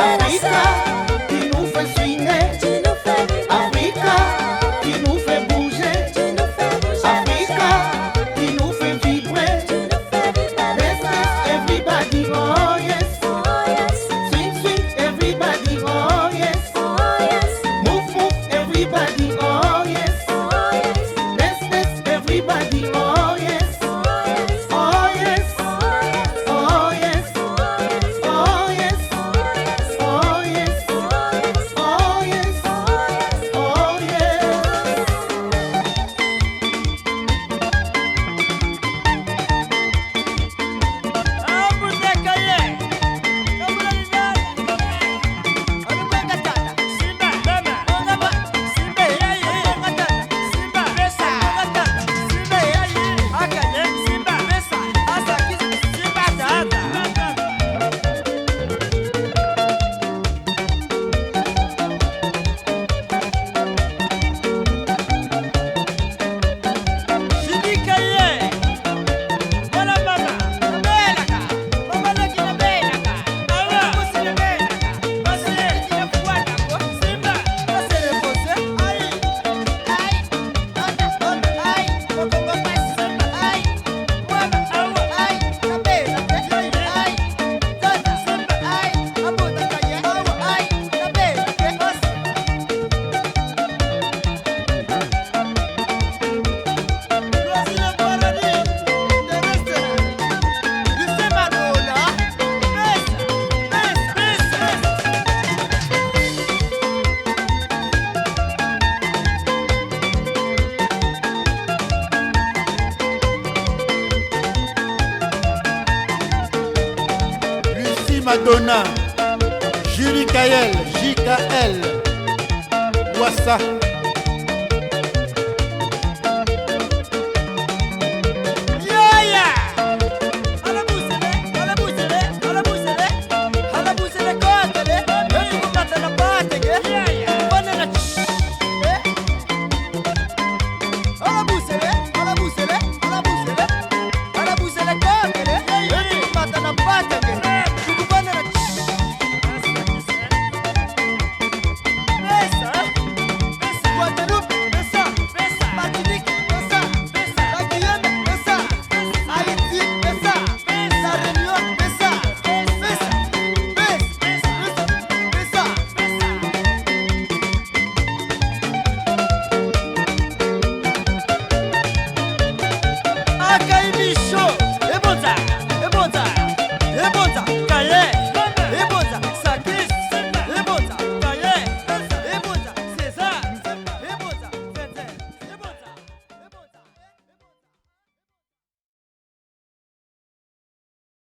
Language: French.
Africa, qui nous fait swinguer. Africa, qui nous fait bouger. Africa, qui nous fait vibrer. Let's dance, everybody, oh yes. Swing, swing, everybody, oh yes. Move, move, everybody, oh yes. Let's dance, everybody, oh yes. Oh yes. Oh yes. Oh yes. Oh yes. Oh yes. Oh yes. Madonna, Julie Kael, JKL, Wassa.